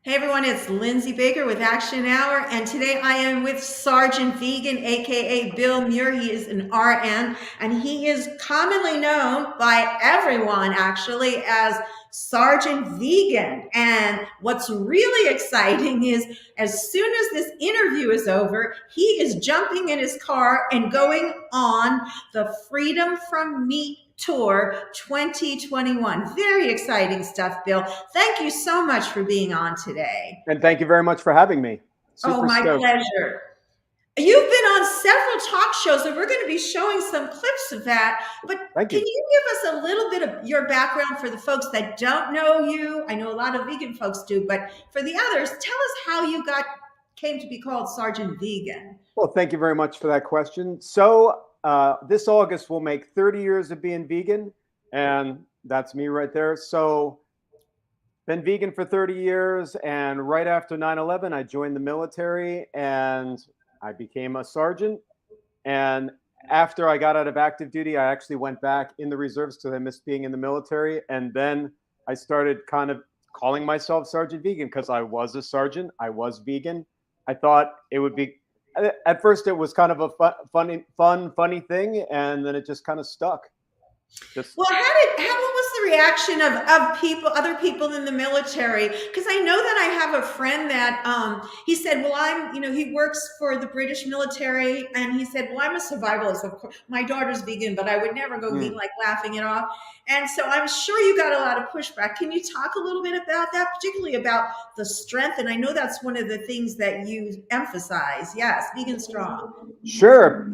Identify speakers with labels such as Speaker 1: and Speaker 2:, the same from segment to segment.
Speaker 1: Hey everyone, it's Lindsey Baker with Action Hour, and today I am with Sergeant Vegan, aka Bill Muir. He is an RN, and he is commonly known by everyone actually as Sergeant Vegan. And what's really exciting is as soon as this interview is over, he is jumping in his car and going on the Freedom from Meat Tour 2021. Very exciting stuff, Bill. Thank you so much for being on today.
Speaker 2: And thank you very much for having me.
Speaker 1: Oh,
Speaker 2: Super
Speaker 1: my
Speaker 2: stoked.
Speaker 1: pleasure. You've been on several talk shows, and we're going to be showing some clips of that. But
Speaker 2: Thank
Speaker 1: can
Speaker 2: you.
Speaker 1: you give us a little bit of your background for the folks that don't know you? I know a lot of vegan folks do, but for the others, tell us how you came to be called Sergeant Vegan.
Speaker 2: Well, thank you very much for that question. So this August will make 30 years of being vegan, and that's me right there. So been vegan for 30 years, and right after 9/11, I joined the military, and I became a sergeant. And after I got out of active duty, I actually went back in the reserves because I missed being in the military. And then I started kind of calling myself Sergeant Vegan because I was a sergeant. I was vegan. I thought it would be, at first, it was kind of a funny thing. And then it just kind of stuck. Just
Speaker 1: Well, what was the reaction of people, other people in the military? Because I know that I have a friend that he said, well, he works for the British military, and he said, well, I'm a survivalist. Of course, my daughter's vegan, but I would never go vegan,
Speaker 2: mm.
Speaker 1: like laughing it off. And so I'm sure you got a lot of pushback. Can you talk a little bit about that, particularly about the strength? And I know that's one of the things that you emphasize. Yes, vegan strong.
Speaker 2: Sure.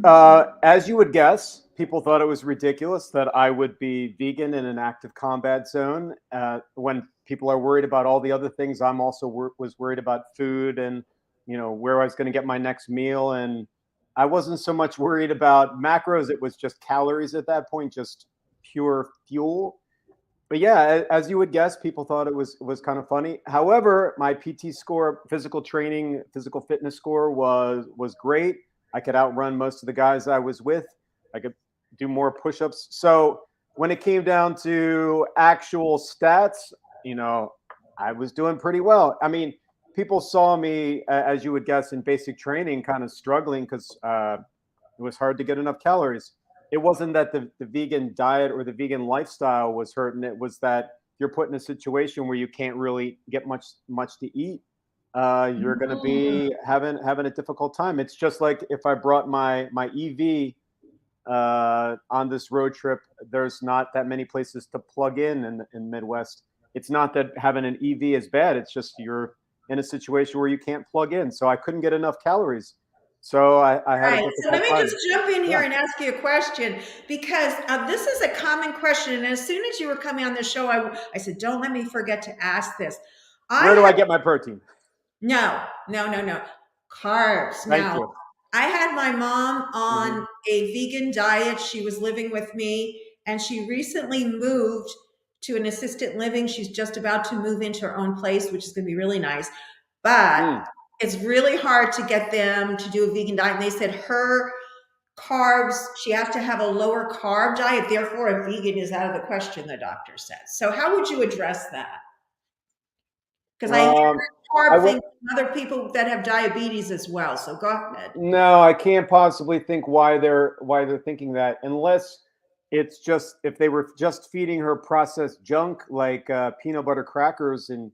Speaker 2: As you would guess, people thought it was ridiculous that I would be vegan in an active combat zone. When people are worried about all the other things, I'm also was worried about food and where I was going to get my next meal. And I wasn't so much worried about macros; it was just calories at that point, just pure fuel. But yeah, as you would guess, people thought it was kind of funny. However, my PT score, physical training, physical fitness score was great. I could outrun most of the guys I was with. I could do more push-ups. So when it came down to actual stats, I was doing pretty well. I mean, people saw me, as you would guess, in basic training, kind of struggling because it was hard to get enough calories. It wasn't that the vegan diet or the vegan lifestyle was hurting. It was that you're put in a situation where you can't really get much to eat. You're going to be having a difficult time. It's just like if I brought my EV on this road trip. There's not that many places to plug in Midwest. It's not that having an EV is bad. It's just you're in a situation where you can't plug in. So I couldn't get enough calories. So I had a
Speaker 1: Right. So let
Speaker 2: difficult
Speaker 1: me
Speaker 2: time.
Speaker 1: just jump in here
Speaker 2: Yeah.
Speaker 1: and ask you a question because this is a common question. And as soon as you were coming on the show, I said, don't let me forget to ask this. I
Speaker 2: Where do I
Speaker 1: had,
Speaker 2: get my protein?
Speaker 1: no, no, no, no. Carbs.
Speaker 2: Thank
Speaker 1: Now,
Speaker 2: you.
Speaker 1: I had my mom
Speaker 2: Hmm.
Speaker 1: on a vegan diet. She was living with me and she recently moved to an assisted living. She's just about to move into her own place, which is going to be really nice. But
Speaker 2: Mm.
Speaker 1: it's really hard to get them to do a vegan diet. And they said her carbs, she has to have a lower carb diet. Therefore, a vegan is out of the question, the doctor says. So, how would you address that? Because I hear
Speaker 2: Um, I
Speaker 1: carb
Speaker 2: would.
Speaker 1: things from other people that have diabetes as well. So, go ahead.
Speaker 2: No, I can't possibly think why they're thinking that unless it's just if they were just feeding her processed junk like peanut butter crackers and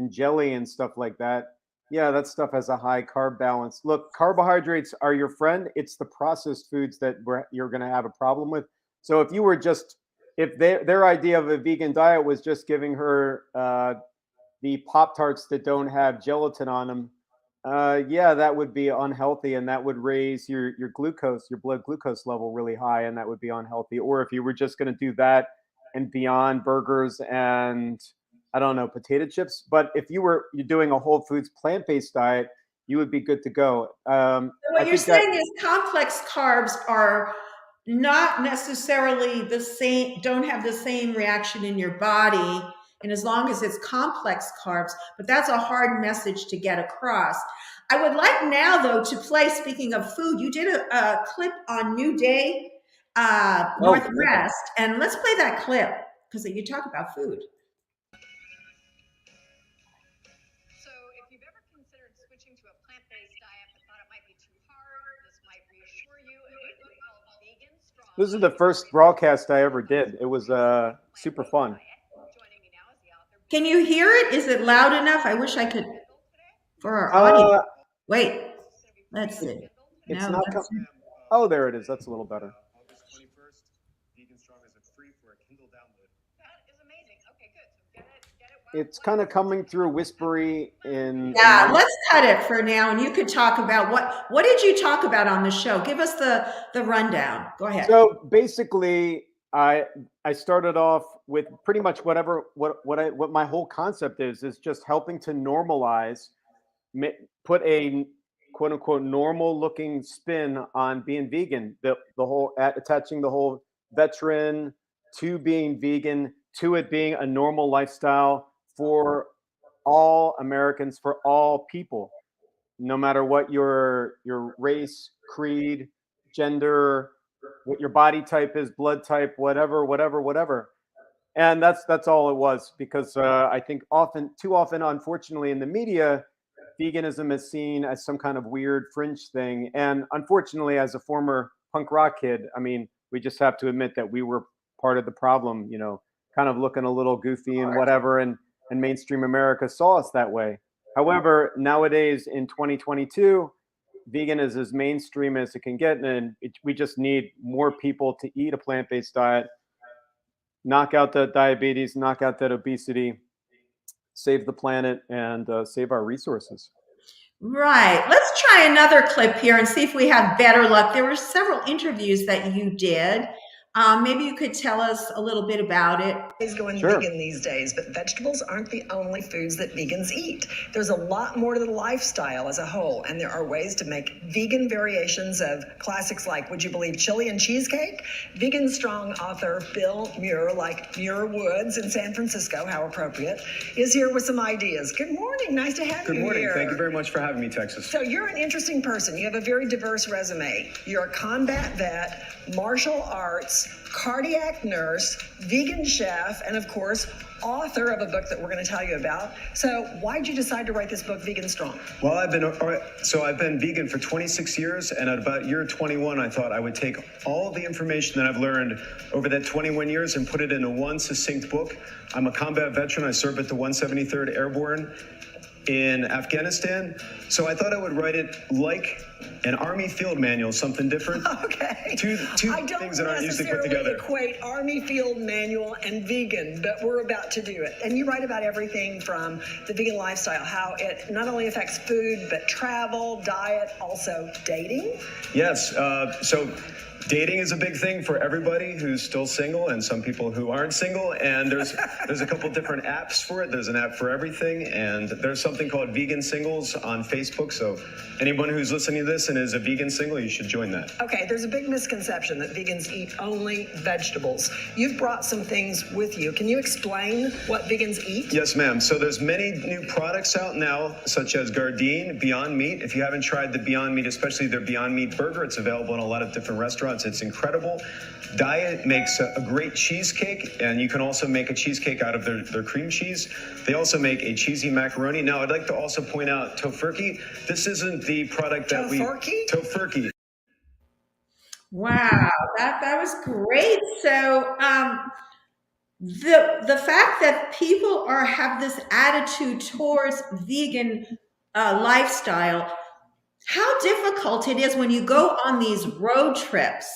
Speaker 2: jelly and stuff like that. Yeah, that stuff has a high carb balance. Look, carbohydrates are your friend. It's the processed foods that you're going to have a problem with. So if you were just if their idea of a vegan diet was just giving her the Pop Tarts that don't have gelatin on them, yeah, that would be unhealthy, and that would raise your glucose, your blood glucose level really high, and that would be unhealthy. Or if you were just going to do that and beyond burgers and I don't know potato chips, but if you're doing a whole foods plant based diet, you would be good to go.
Speaker 1: So
Speaker 2: I
Speaker 1: what you're
Speaker 2: think that
Speaker 1: saying is complex carbs are not necessarily the same, don't have the same reaction in your body. And as long as it's complex carbs, but that's a hard message to get across. I would like now, though, to play, speaking of food, you did a clip on New Day
Speaker 2: oh, thank you.
Speaker 1: Northwest, and let's play that clip because you talk about food.
Speaker 3: switching to a plant-based diet but thought it might be too hard. This might reassure you. A new book called Vegan Strong.
Speaker 2: This is the first broadcast I ever did. It was super fun.
Speaker 3: Joining me now is the author.
Speaker 1: Can you hear it? Is it loud enough? I wish I could for our audience. Wait, let's see.
Speaker 2: It's
Speaker 1: No,
Speaker 2: not. Oh, there it is. That's a little better.
Speaker 4: August 21st, Vegan Strong is free for a Kindle download.
Speaker 3: That is amazing. Okay, good. So get it.
Speaker 2: It's kind of coming through whispery in.
Speaker 1: Yeah, let's cut it for now, and you could talk about what did you talk about on the show? Give us the rundown. Go ahead.
Speaker 2: So basically, I started off with pretty much what my whole concept is just helping to normalize, put a quote unquote normal looking spin on being vegan. The whole attaching the whole veteran to being vegan, to it being a normal lifestyle for all Americans, for all people, no matter what your race, creed, gender, what your body type is, blood type, whatever. And that's all it was, because I think too often, unfortunately, in the media, veganism is seen as some kind of weird fringe thing. And unfortunately, as a former punk rock kid, I mean, we just have to admit that we were part of the problem, kind of looking a little goofy and whatever. And mainstream America saw us that way. However, nowadays in 2022, vegan is as mainstream as it can get. And we just need more people to eat a plant-based diet, knock out that diabetes, knock out that obesity, save the planet, and save our resources.
Speaker 1: Right. Let's try another clip here and see if we have better luck. There were several interviews that you did. Maybe you could tell us a little bit about it.
Speaker 5: Is going
Speaker 2: Sure.
Speaker 5: vegan these days, but vegetables aren't the only foods that vegans eat. There's a lot more to the lifestyle as a whole, and there are ways to make vegan variations of classics like, would you believe, chili and cheesecake? Vegan Strong author Bill Muir, like Muir Woods in San Francisco, how appropriate, is here with some ideas. Good morning. Nice to have you
Speaker 4: Good morning.
Speaker 5: here.
Speaker 4: Thank you very much for having me, Texas.
Speaker 5: So you're an interesting person. You have a very diverse resume. You're a combat vet, martial arts, cardiac nurse, vegan chef, and of course, author of a book that we're going to tell you about. So why'd you decide to write this book, Vegan Strong?
Speaker 4: Well, I've been vegan for 26 years, and at about year 21, I thought I would take all of the information that I've learned over that 21 years and put it into one succinct book. I'm a combat veteran. I served at the 173rd Airborne in Afghanistan. So I thought I would write it like an Army field manual, something different.
Speaker 5: Okay.
Speaker 4: Two
Speaker 5: I don't
Speaker 4: things that aren't usually put
Speaker 5: necessarily
Speaker 4: together.
Speaker 5: equate Army field manual and vegan, but we're about to do it. And you write about everything from the vegan lifestyle, how it not only affects food, but travel, diet, also dating.
Speaker 4: Yes. So dating is a big thing for everybody who's still single and some people who aren't single. And there's a couple different apps for it. There's an app for everything. And there's something called Vegan Singles on Facebook. So anyone who's listening to this and is a vegan single, you should join that.
Speaker 5: Okay, there's a big misconception that vegans eat only vegetables. You've brought some things with you. Can you explain what vegans eat?
Speaker 4: Yes, ma'am. So there's many new products out now, such as Gardein, Beyond Meat. If you haven't tried the Beyond Meat, especially their Beyond Meat burger, it's available in a lot of different restaurants. It's incredible. Diet makes a great cheesecake, and you can also make a cheesecake out of their cream cheese. They also make a cheesy macaroni. Now, I'd like to also point out Tofurkey. This isn't the product that Tofurkey.
Speaker 1: Wow, that was great. So the fact that people have this attitude towards vegan lifestyle, how difficult it is when you go on these road trips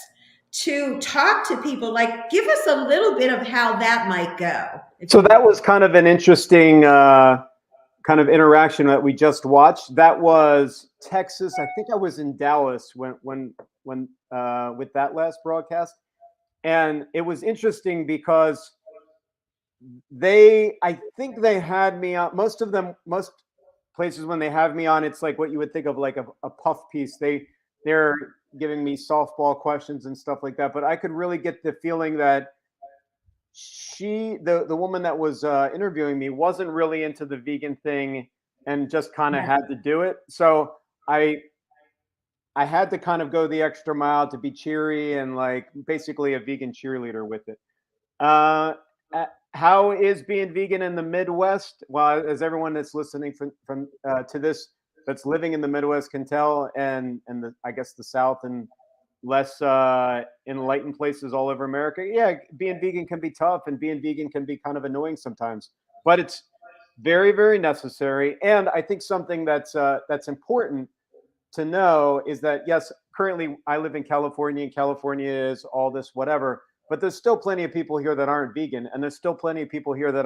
Speaker 1: to talk to people. Like, give us a little bit of how that might go.
Speaker 2: So that was kind of an interesting kind of interaction that we just watched. That was Texas. I think I was in Dallas when with that last broadcast, and it was interesting because I think they had me on. Most places when they have me on, it's like what you would think of like a puff piece. They're giving me softball questions and stuff like that, but I could really get the feeling that the woman that was interviewing me wasn't really into the vegan thing and just kind of had to do it. So I had to kind of go the extra mile to be cheery and like basically a vegan cheerleader with it. How is being vegan in the Midwest? Well, as everyone that's listening from to this that's living in the Midwest can tell, and I guess the South and less enlightened places all over America. Yeah, being vegan can be tough, and being vegan can be kind of annoying sometimes, but it's very, very necessary. And I think something that's important to know is that yes, currently I live in California, and California is all this whatever, but there's still plenty of people here that aren't vegan, and there's still plenty of people here that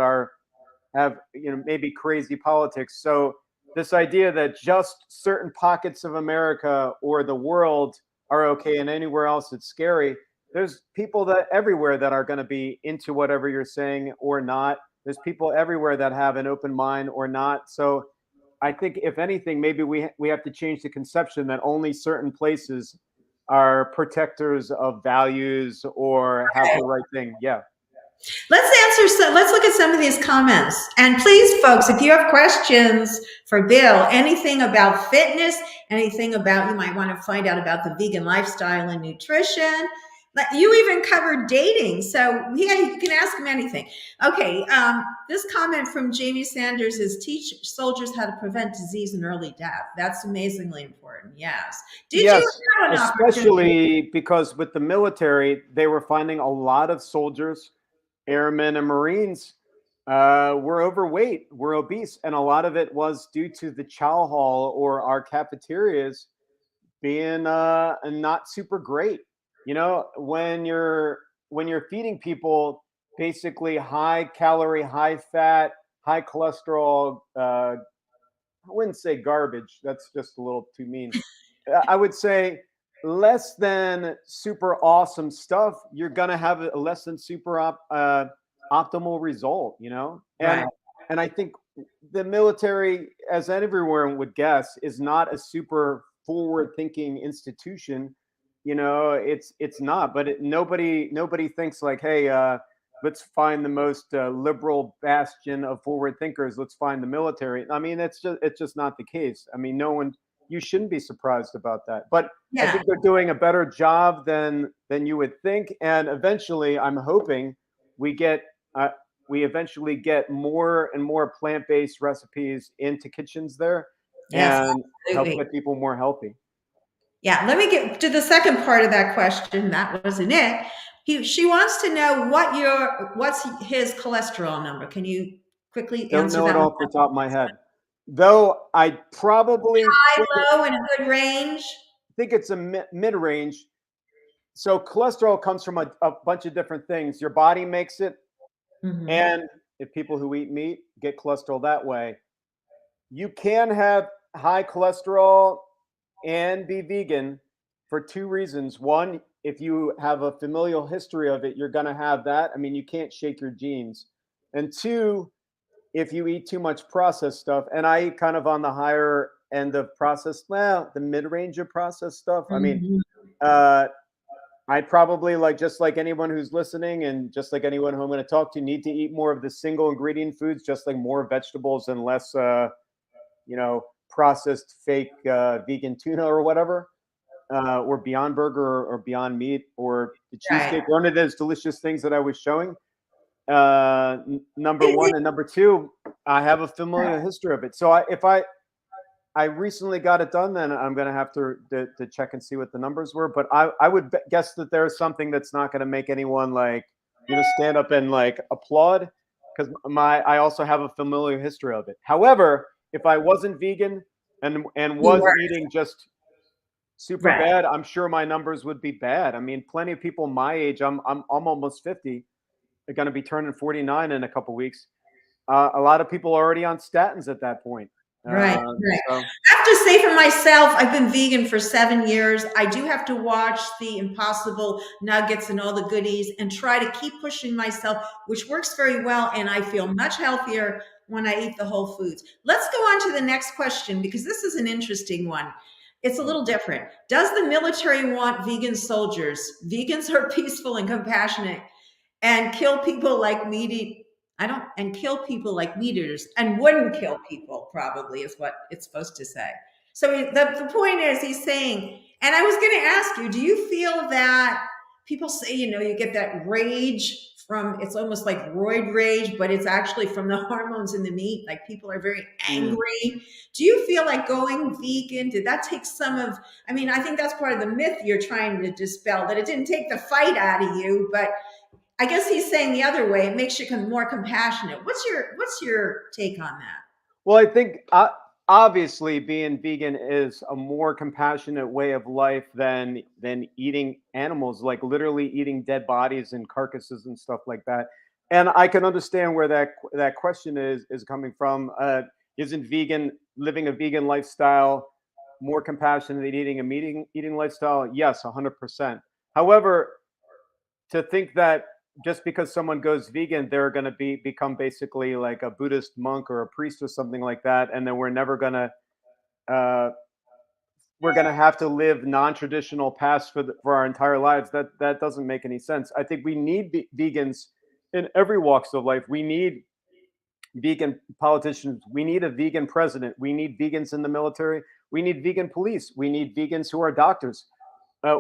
Speaker 2: have maybe crazy politics. So this idea that just certain pockets of America or the world are okay and anywhere else it's scary. There's people that everywhere that are going to be into whatever you're saying or not. There's people everywhere that have an open mind or not. So I think if anything, maybe we have to change the conception that only certain places are protectors of values or have the right thing. Yeah.
Speaker 1: Let's look at some of these comments. And please, folks, if you have questions for Bill, anything about fitness, anything about, you might want to find out about the vegan lifestyle and nutrition. You even covered dating. So yeah, you can ask him anything. Okay. This comment from Jamie Sanders is teach soldiers how to prevent disease and early death. That's amazingly important. Yes. Did
Speaker 2: Yes,
Speaker 1: you have an opportunity?
Speaker 2: especially because with the military, they were finding a lot of soldiers, airmen, and Marines were overweight, were obese, and a lot of it was due to the chow hall or our cafeterias being not super great. When you're feeding people basically high calorie, high fat, high cholesterol. I wouldn't say garbage. That's just a little too mean. I would say less than super awesome stuff. You're gonna have a less than super optimal result. And
Speaker 1: Right.
Speaker 2: and I think the military, as everyone would guess, is not a super forward-thinking institution. It's not, but nobody thinks like, hey, let's find the most liberal bastion of forward thinkers. Let's find the military. I mean, it's just not the case. I mean, no one. You shouldn't be surprised about that. But I
Speaker 1: Yeah.
Speaker 2: think they're doing a better job than you would think. And eventually, I'm hoping we get uh, we eventually get more and more plant-based recipes into kitchens there,
Speaker 1: Yes,
Speaker 2: and help
Speaker 1: absolutely.
Speaker 2: get people more healthy.
Speaker 1: Yeah, let me get to the second part of that question. That wasn't it. She wants to know what's his cholesterol number. Can you quickly
Speaker 2: Don't
Speaker 1: answer
Speaker 2: know it
Speaker 1: that one?
Speaker 2: off the top of my head, though. I probably
Speaker 1: High,
Speaker 2: think
Speaker 1: low, in a good range.
Speaker 2: it's a mid range. So cholesterol comes from a bunch of different things. Your body makes it,
Speaker 1: Hmm.
Speaker 2: and if people who eat meat get cholesterol that way, you can have high cholesterol and be vegan for two reasons. One, if you have a familial history of it, you're going to have that. I mean, you can't shake your genes. And two, if you eat too much processed stuff, and I eat kind of on the higher end of processed, well, the mid range of processed stuff. I mean,
Speaker 1: Hmm.
Speaker 2: uh, I probably, like, just like anyone who's listening and just like anyone who I'm going to talk to, need to eat more of the single ingredient foods, just like more vegetables and less, processed fake vegan tuna or whatever, or Beyond Burger or Beyond Meat or the
Speaker 1: Right.
Speaker 2: cheesecake, one of those delicious things that I was showing. Number
Speaker 1: Do you
Speaker 2: one,
Speaker 1: think-
Speaker 2: and number two, I have a familiar history of it. So if I recently got it done, then I'm going to have to check and see what the numbers were. But I would guess that there's something that's not going to make anyone, like, stand up and like applaud, because I also have a familiar history of it. However, if I wasn't vegan and
Speaker 1: You
Speaker 2: was
Speaker 1: were.
Speaker 2: eating just super
Speaker 1: Right.
Speaker 2: bad, I'm sure my numbers would be bad. I mean, plenty of people my age. I'm almost 50. They're going to be turning 49 in a couple weeks. A lot of people are already on statins at that point.
Speaker 1: Right.
Speaker 2: Uh,
Speaker 1: Right.
Speaker 2: so
Speaker 1: I have to say for myself, I've been vegan for 7 years. I do have to watch the Impossible Nuggets and all the goodies and try to keep pushing myself, which works very well. And I feel much healthier when I eat the whole foods. Let's go on to the next question because this is an interesting one. It's a little different. Does the military want vegan soldiers? Vegans are peaceful and compassionate and kill people like meat eat. I don't and kill people like meat eaters and wouldn't kill people, probably is what it's supposed to say. So the point is he's saying, and I was going to ask you, do you feel that people say, you get that rage from, it's almost like roid rage, but it's actually from the hormones in the meat. Like people are very angry. Do you feel like going vegan, did that take some of, I mean, I think that's part of the myth you're trying to dispel, that it didn't take the fight out of you, but I guess he's saying the other way, it makes you more compassionate. What's your take on that?
Speaker 2: Well, I think obviously being vegan is a more compassionate way of life than eating animals, like literally eating dead bodies and carcasses and stuff like that. And I can understand where that question is coming from. Isn't vegan living a vegan lifestyle more compassionate than eating a eating lifestyle? Yes, 100%. However, to think that just because someone goes vegan, they're going to become basically like a Buddhist monk or a priest or something like that, and then uh, we're going to have to live non-traditional paths for our entire lives. That doesn't make any sense. I think we need vegans in every walks of life. We need vegan politicians. We need a vegan president. We need vegans in the military. We need vegan police. We need vegans who are doctors.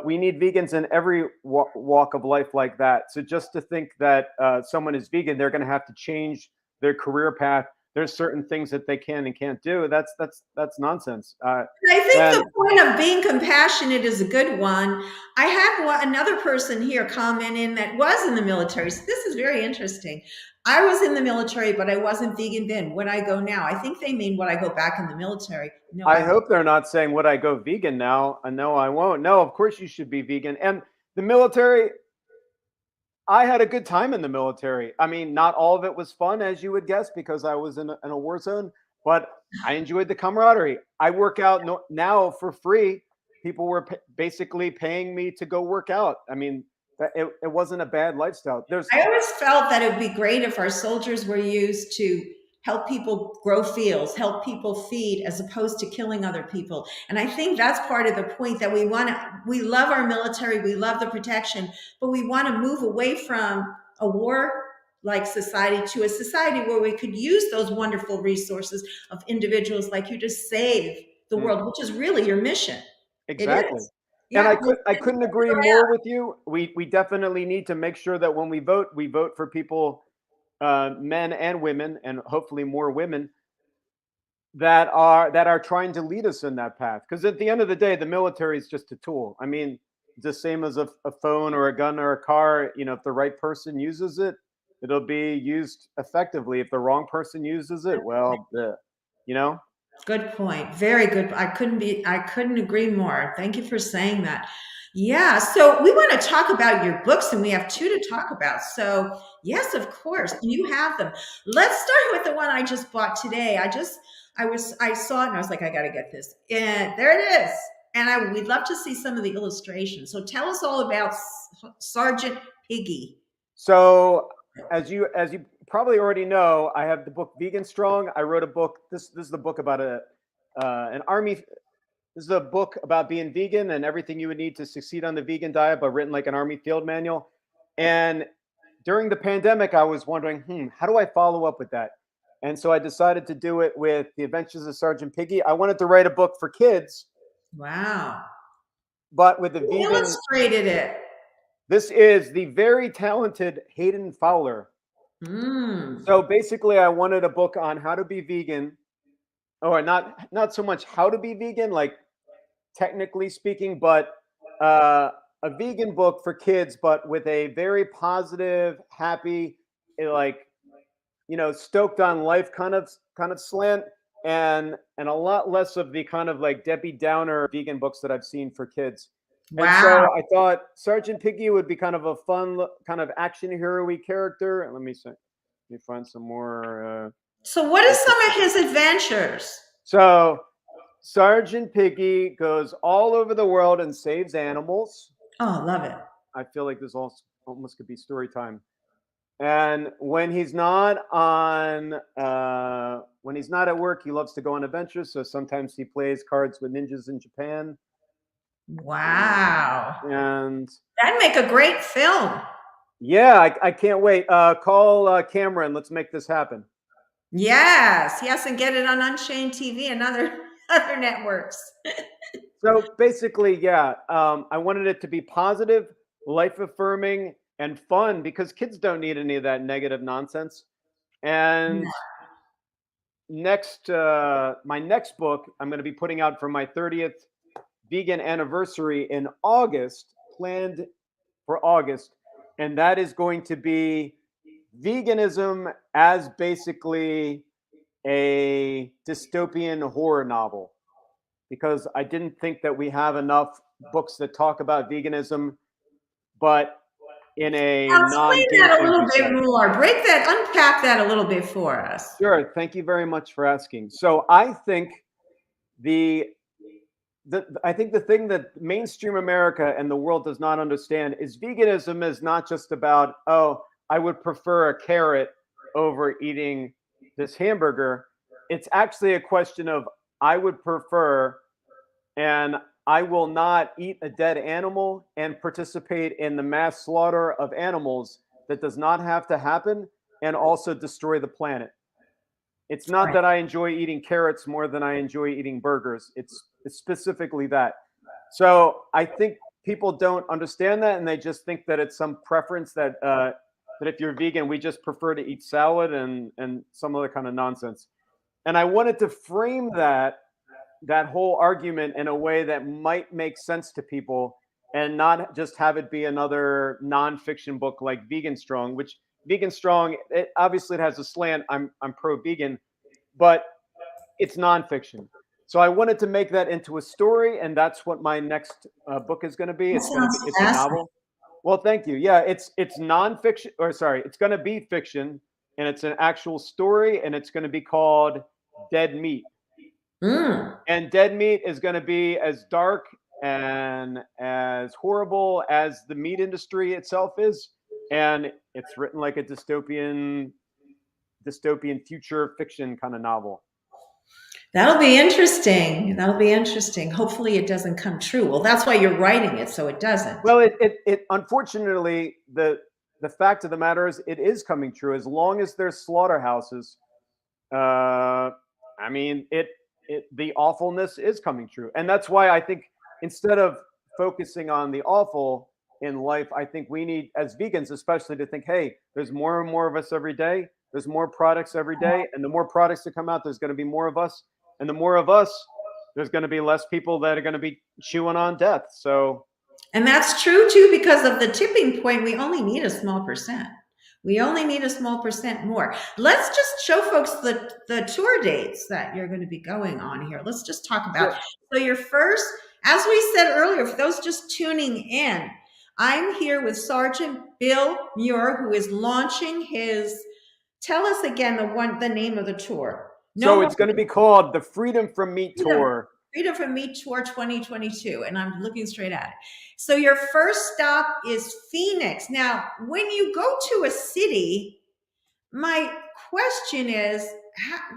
Speaker 2: We need vegans in every walk of life like that. So just to think that someone is vegan, they're going to have to change their career path. There's certain things that they can and can't do. That's nonsense.
Speaker 1: I think
Speaker 2: And
Speaker 1: the point of being compassionate is a good one. I had another person here comment in that was in the military. So this is very interesting. I was in the military, but I wasn't vegan then. Would I go now? I think they mean would I go back in the military? No,
Speaker 2: I
Speaker 1: I won't.
Speaker 2: hope they're not saying, would I go vegan now? No, I won't. No, of course you should be vegan. And the military, I had a good time in the military. I mean, not all of it was fun, as you would guess, because I was in a war zone, but I enjoyed the camaraderie. I work out now for free. People were basically paying me to go work out. I mean, it wasn't a bad lifestyle.
Speaker 1: I always felt that it would be great if our soldiers were used to help people grow fields, help people feed, as opposed to killing other people. And I think that's part of the point, that we love our military, we love the protection, but we want to move away from a war like society to a society where we could use those wonderful resources of individuals like you to save the world, which is really your mission. It
Speaker 2: Exactly.
Speaker 1: is.
Speaker 2: And
Speaker 1: Yeah.
Speaker 2: I couldn't agree more with you. We definitely need to make sure that when we vote for people, men and women, and hopefully more women that are trying to lead us in that path. Because at the end of the day, the military is just a tool. I mean, the same as a phone or a gun or a car. You know, if the right person uses it, it'll be used effectively. If the wrong person uses it, well, you know.
Speaker 1: Good point. Very good. I couldn't agree more. Thank you for saying that. Yeah. So we want to talk about your books, and we have two to talk about. So yes, of course, you have them. Let's start with the one I just bought today. I saw it and I was like, I got to get this. And there it is. And we'd love to see some of the illustrations. So tell us all about Sergeant Piggy.
Speaker 2: So as you probably already know, I have the book Vegan Strong. I wrote a book. This is the book about an army. This is a book about being vegan and everything you would need to succeed on the vegan diet, but written like an army field manual. And during the pandemic, I was wondering, how do I follow up with that? And so I decided to do it with The Adventures of Sergeant Piggy. I wanted to write a book for kids,
Speaker 1: Wow.
Speaker 2: but with a
Speaker 1: Who
Speaker 2: vegan.
Speaker 1: illustrated it?
Speaker 2: This is the very talented Hayden Fowler. So basically, I wanted a book on how to be vegan, or not so much how to be vegan, like technically speaking, but a vegan book for kids, but with a very positive, happy, like stoked on life kind of slant, and a lot less of the kind of like Debbie Downer vegan books that I've seen for kids. And so
Speaker 1: Wow.
Speaker 2: I thought Sergeant Piggy would be kind of a fun, kind of action hero-y character. Let me find some more.
Speaker 1: So what are some of his adventures?
Speaker 2: So Sergeant Piggy goes all over the world and saves animals.
Speaker 1: Oh, love it.
Speaker 2: I feel like this almost could be story time. And when he's not at work, he loves to go on adventures. So sometimes he plays cards with ninjas in Japan.
Speaker 1: Wow.
Speaker 2: And
Speaker 1: That'd make a great film.
Speaker 2: yeah, I can't wait. Call Cameron. Let's make this happen.
Speaker 1: Yes, and get it on UnChainedTV and other networks.
Speaker 2: So basically, yeah, I wanted it to be positive, life affirming, and fun, because kids don't need any of that negative nonsense. And my next book I'm going to be putting out for my 30th vegan anniversary in August, planned for August, and that is going to be veganism as basically a dystopian horror novel, because I didn't think that we have enough books that talk about veganism, but in a
Speaker 1: Now explain
Speaker 2: non-game
Speaker 1: that a little
Speaker 2: changer
Speaker 1: bit
Speaker 2: setting.
Speaker 1: more. Break that, unpack that a little bit for us.
Speaker 2: Sure, thank you very much for asking. So I think the the thing that mainstream America and the world does not understand is veganism is not just about, oh, I would prefer a carrot over eating this hamburger. It's actually a question of, I would prefer, and I will not eat a dead animal and participate in the mass slaughter of animals that does not have to happen, and also destroy the planet. It's not
Speaker 1: Right.
Speaker 2: that I enjoy eating carrots more than I enjoy eating burgers. It's specifically that. So I think people don't understand that, and they just think that it's some preference that that if you're vegan, we just prefer to eat salad and some other kind of nonsense. And I wanted to frame that whole argument in a way that might make sense to people, and not just have it be another nonfiction book like Vegan Strong, which Vegan Strong, it has a slant. I'm pro vegan, but it's nonfiction. So I wanted to make that into a story, and that's what my next book is going to be.
Speaker 1: That sounds
Speaker 2: It's a
Speaker 1: fascinating.
Speaker 2: novel. Well, thank you. Yeah, it's nonfiction, or sorry, it's going to be fiction, and it's an actual story, and it's going to be called Dead Meat.
Speaker 1: Mm.
Speaker 2: And Dead Meat is going to be as dark and as horrible as the meat industry itself is, and it's written like a dystopian future fiction kind of novel.
Speaker 1: That'll be interesting. That'll be interesting. Hopefully it doesn't come true. Well, that's why you're writing it, so it doesn't.
Speaker 2: Well, it unfortunately, the fact of the matter is, it is coming true. As long as there's slaughterhouses, I mean, the awfulness is coming true, and that's why I think, instead of focusing on the awful in life, I think we need, as vegans especially, to think, hey, there's more and more of us every day. There's more products every day, and the more products that come out, there's going to be more of us, and the more of us, there's going to be less people that are going to be chewing on death. So,
Speaker 1: And that's true too, because of the tipping point, we only need a small percent. We only need a small percent more. Let's just show folks the tour dates that you're going to be going on here. Let's just talk about.
Speaker 2: sure.
Speaker 1: So your first, as we said earlier, for those just tuning in, I'm here with Sergeant Bill Muir, who is launching his. Tell us again the name of the tour.
Speaker 2: So it's going to be called the Freedom from Meat
Speaker 1: Freedom,
Speaker 2: Tour.
Speaker 1: Freedom from Meat Tour 2022, and I'm looking straight at it. So your first stop is Phoenix. Now, when you go to a city, my question is,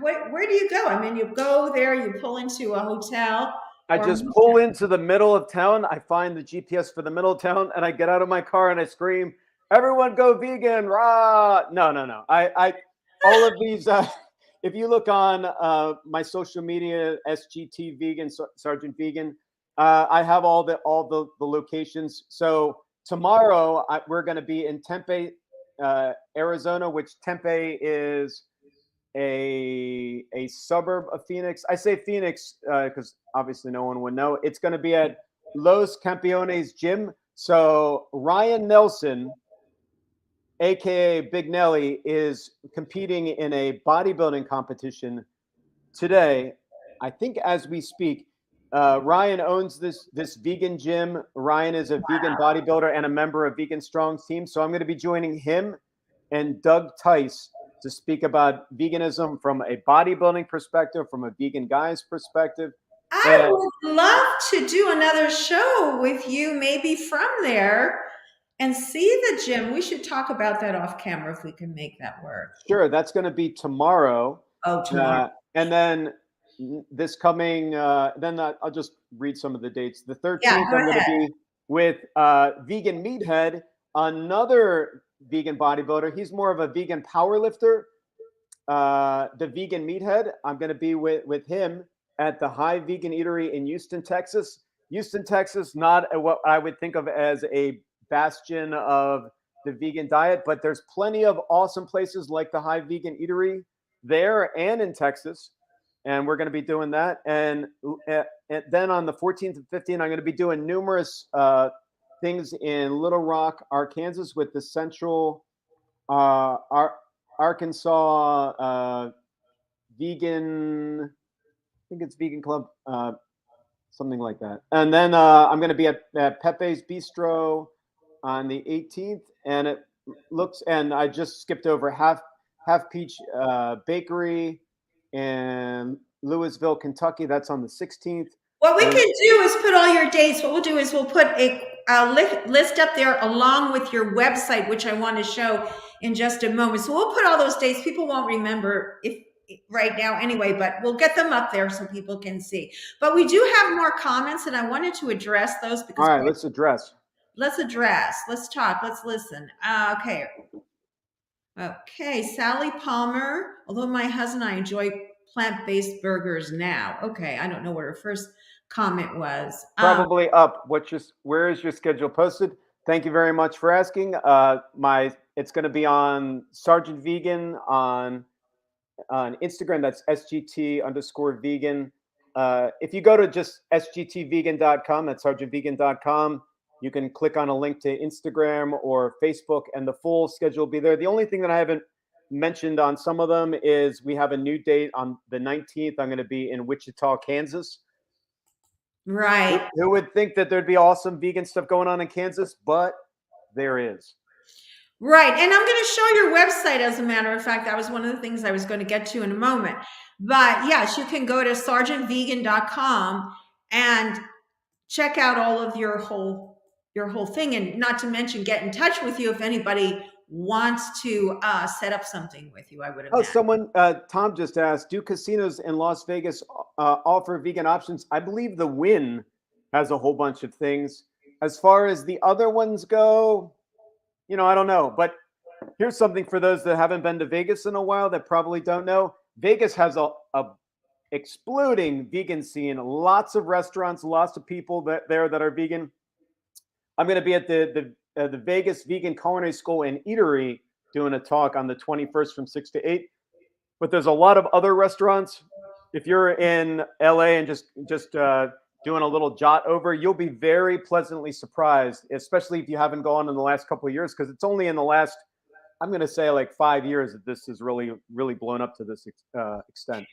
Speaker 1: where do you go? I mean, you go there, you pull into a hotel.
Speaker 2: I just pull into the middle of town. I find the GPS for the middle of town, and I get out of my car and I scream, "Everyone go vegan, rah!" No. I all of these, if you look on my social media, SGT Vegan, Sergeant Vegan, I have all the locations. So tomorrow we're going to be in Tempe, Arizona, which Tempe is a suburb of Phoenix. I say Phoenix because obviously no one would know. It's going to be at Los Campeones Gym. So Ryan Nelson, aka Big Nelly, is competing in a bodybuilding competition today. I think as we speak, Ryan owns this vegan gym. Ryan is a vegan bodybuilder and a member of Vegan Strong's team. So I'm going to be joining him and Doug Tice to speak about veganism from a bodybuilding perspective, from a vegan guy's perspective.
Speaker 1: I would love to do another show with you, maybe from there, and see the gym. We should talk about that off camera if we can make that work.
Speaker 2: Sure, that's going to be tomorrow.
Speaker 1: Oh, tomorrow.
Speaker 2: And then this coming, then I'll just read some of the dates. The 13th,
Speaker 1: Yeah,
Speaker 2: I'm going to be with Vegan Meathead, another vegan bodybuilder. He's more of a vegan power lifter. The Vegan Meathead, I'm going to be with him at the High Vegan Eatery in Houston, Texas. Houston, Texas, not what I would think of as a bastion of the vegan diet, but there's plenty of awesome places like the High Vegan Eatery there and in Texas. And we're going to be doing that. And then on the 14th and 15th, I'm going to be doing numerous things in Little Rock, Arkansas, with the Central Arkansas Vegan, I think it's Vegan Club, something like that. And then I'm going to be at Pepe's Bistro on the 18th, and it looks, and I just skipped over Half Peach Bakery in Louisville, Kentucky. That's on the 16th.
Speaker 1: What we can do is put all your dates. What we'll do is we'll put a list up there along with your website, which I want to show in just a moment. So we'll put all those dates. People won't remember if right now anyway, but we'll get them up there so people can see. But we do have more comments, and I wanted to address those because.
Speaker 2: All right, let's address.
Speaker 1: Let's talk, let's listen. Okay, Sally Palmer. Although my husband and I enjoy plant-based burgers now. Okay, I don't know what her first comment was.
Speaker 2: Probably up. Where is your schedule posted? Thank you very much for asking. It's going to be on Sgt Vegan on Instagram. That's SGT_vegan. If you go to just sgtvegan.com, that's sgtvegan.com, you can click on a link to Instagram or Facebook, and the full schedule will be there. The only thing that I haven't mentioned on some of them is we have a new date on the 19th. I'm going to be in Wichita, Kansas.
Speaker 1: Right.
Speaker 2: Who would think that there'd be awesome vegan stuff going on in Kansas? But there is.
Speaker 1: Right. And I'm going to show your website, as a matter of fact. That was one of the things I was going to get to in a moment. But yes, you can go to sgtvegan.com and check out all of your whole thing, and not to mention get in touch with you if anybody wants to set up something with you, I would imagine.
Speaker 2: Someone, Tom just asked, do casinos in Las Vegas offer vegan options? I believe the Wynn has a whole bunch of things. As far as the other ones go, I don't know. But here's something for those that haven't been to Vegas in a while that probably don't know. Vegas has a exploding vegan scene. Lots of restaurants, lots of people that are vegan. I'm going to be at the Vegas Vegan Culinary School and Eatery doing a talk on the 21st from 6 to 8. But there's a lot of other restaurants. If you're in LA and just doing a little jot over, you'll be very pleasantly surprised, especially if you haven't gone in the last couple of years, because it's only in the last, I'm going to say, like 5 years that this has really blown up to this extent.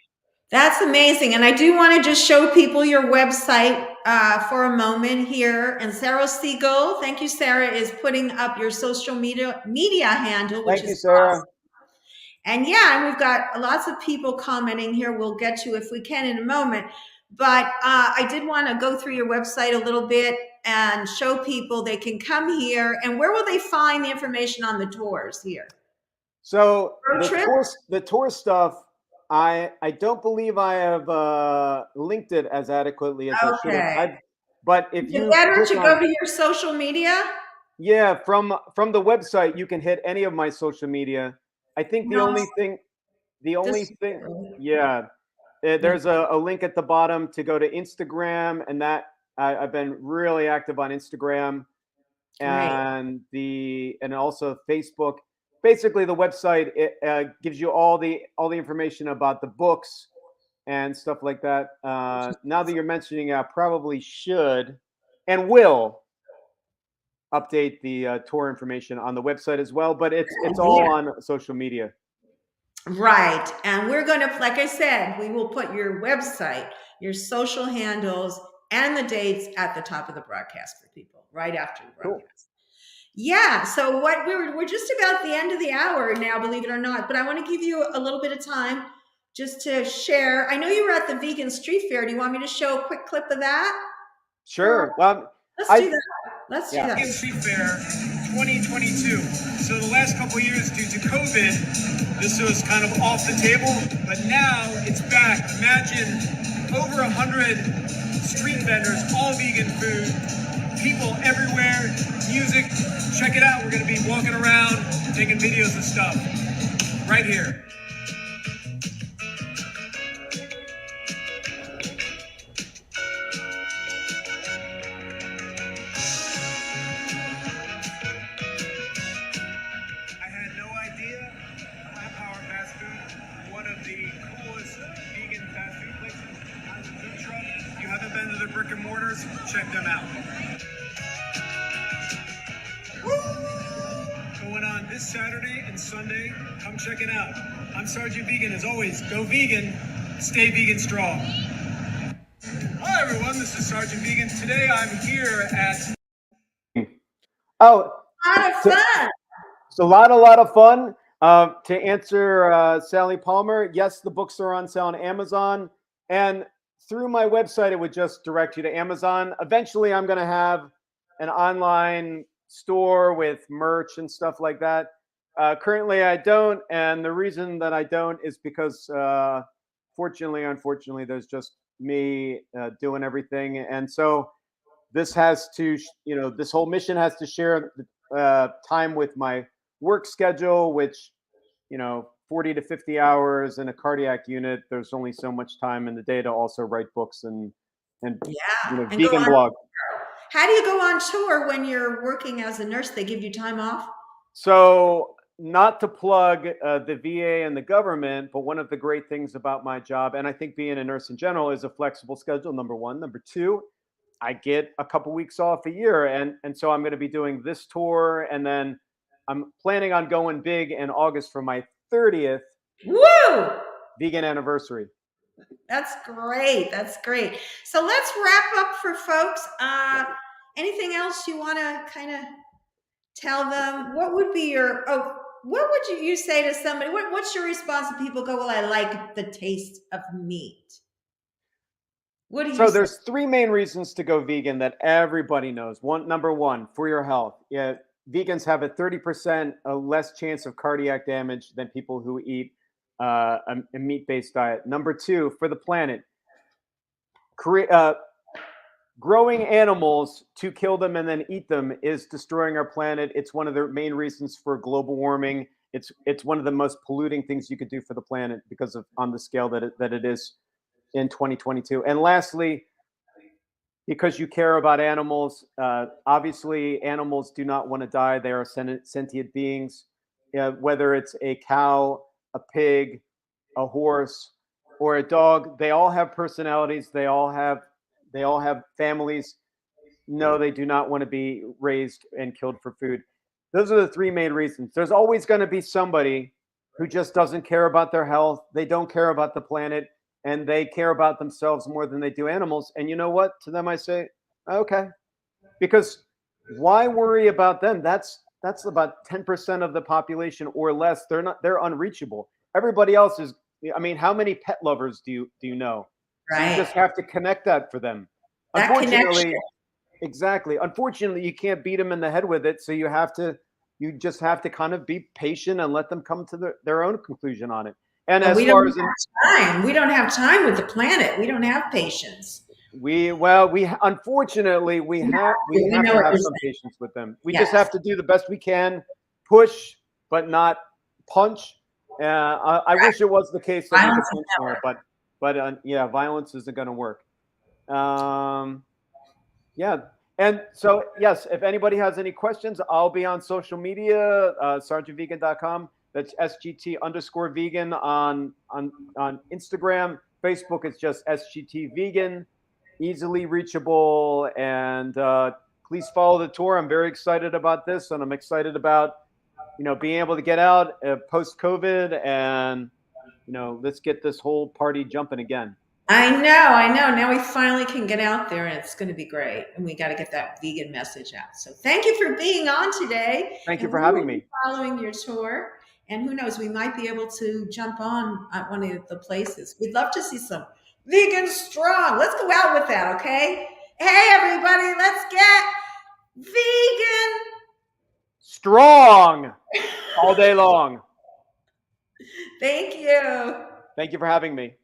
Speaker 1: That's amazing. And I do want to just show people your website for a moment here. And Sarah Siegel, thank you, Sarah, is putting up your social media handle, which
Speaker 2: Thank you,
Speaker 1: is
Speaker 2: Sarah.
Speaker 1: awesome. And yeah, and we've got lots of people commenting here. We'll get to if we can in a moment. But I did want to go through your website a little bit and show people they can come here. And where will they find the information on the tours here?
Speaker 2: So the tour stuff, I don't believe I have linked it as adequately as I should have. But if you
Speaker 1: better to go to your social media.
Speaker 2: Yeah, from the website, you can hit any of my social media. I think the only thing, yeah, there's a link at the bottom to go to Instagram, and that I've been really active on Instagram, and and also Facebook. Basically, the website gives you all the information about the books and stuff like that. Now that you're mentioning it, I probably should and will update the tour information on the website as well. But it's all on social media.
Speaker 1: Right. And we're going to, like I said, we will put your website, your social handles, and the dates at the top of the broadcast for people right after the broadcast. Cool. Yeah. So we're just about the end of the hour now, believe it or not, but I want to give you a little bit of time just to share. I know you were at the Vegan Street Fair. Do you want me to show a quick clip of that?
Speaker 2: Sure.
Speaker 1: Let's do that. Let's do that.
Speaker 6: Vegan Street Fair 2022. So the last couple of years due to COVID, this was kind of off the table, but now it's back. Imagine over 100 street vendors, all vegan food, people everywhere, music. Check it out. We're going to be walking around, taking videos and stuff right here. and mortars, check them out. Going on this Saturday and Sunday, come check it out. I'm Sgt Vegan. As always, go vegan, stay vegan strong. Hi everyone, this is Sgt Vegan. Today I'm here at...
Speaker 2: Oh,
Speaker 1: A lot of fun.
Speaker 2: it's a lot of fun. To answer Sally Palmer, yes, the books are on sale on Amazon. And through my website, it would just direct you to Amazon. Eventually, I'm going to have an online store with merch and stuff like that. Currently, I don't. And the reason that I don't is because, unfortunately, there's just me doing everything. And so this has to, this whole mission has to share time with my work schedule, which, 40 to 50 hours in a cardiac unit. There's only so much time in the day to also write books and
Speaker 1: And
Speaker 2: vegan blog.
Speaker 1: How do you go on tour when you're working as a nurse? They give you time off?
Speaker 2: So not to plug the VA and the government, but one of the great things about my job, and I think being a nurse in general, is a flexible schedule, number one. Number two, I get a couple weeks off a year. And so I'm going to be doing this tour, and then I'm planning on going big in August for my 30th
Speaker 1: Woo!
Speaker 2: vegan anniversary.
Speaker 1: That's great. That's great. So let's wrap up for folks. Anything else you want to kind of tell them? What would be what would you say to somebody? What's your response when people go, well, I like the taste of meat? What do you say?
Speaker 2: There's three main reasons to go vegan that everybody knows. Number one, for your health. Yeah, vegans have a 30% less chance of cardiac damage than people who eat a meat-based diet. Number two, for the planet. Growing animals to kill them and then eat them is destroying our planet. It's one of the main reasons for global warming. It's one of the most polluting things you could do for the planet because of on the scale that it is in 2022. And lastly, because you care about animals, obviously animals do not want to die. They are sentient beings. Whether it's a cow, a pig, a horse, or a dog, they all have personalities. They all have families. No, they do not want to be raised and killed for food. Those are the three main reasons. There's always going to be somebody who just doesn't care about their health. They don't care about the planet, and they care about themselves more than they do animals. And you know what? To them, I say, okay, because why worry about them? That's about 10% of the population or less. They're unreachable. Everybody else is. I mean, how many pet lovers do you know?
Speaker 1: Right.
Speaker 2: So you just have to connect that for them.
Speaker 1: That
Speaker 2: Unfortunately,
Speaker 1: connection.
Speaker 2: Exactly. Unfortunately, you can't beat them in the head with it. So you just have to kind of be patient and let them come to their own conclusion on it. And as far as
Speaker 1: time, we don't have time with the planet. We don't have patience.
Speaker 2: Unfortunately we have to have some patience with them. We just have to do the best we can, push but not punch. I wish it was the case that we could punch more, but yeah, violence isn't going to work. Yeah. And so, yes, if anybody has any questions, I'll be on social media, sgtvegan.com. That's SGT_vegan on Instagram. Facebook is just SGT Vegan, easily reachable. And please follow the tour. I'm very excited about this, and I'm excited about, being able to get out post-COVID and, let's get this whole party jumping again.
Speaker 1: I know. Now we finally can get out there, and it's going to be great. And we got to get that vegan message out. So thank you for being on today.
Speaker 2: Thank you for having me.
Speaker 1: Following your tour. And who knows, we might be able to jump on at one of the places. We'd love to see some vegan strong. Let's go out with that, okay? Hey, everybody, let's get vegan
Speaker 2: strong all day long.
Speaker 1: Thank you.
Speaker 2: Thank you for having me.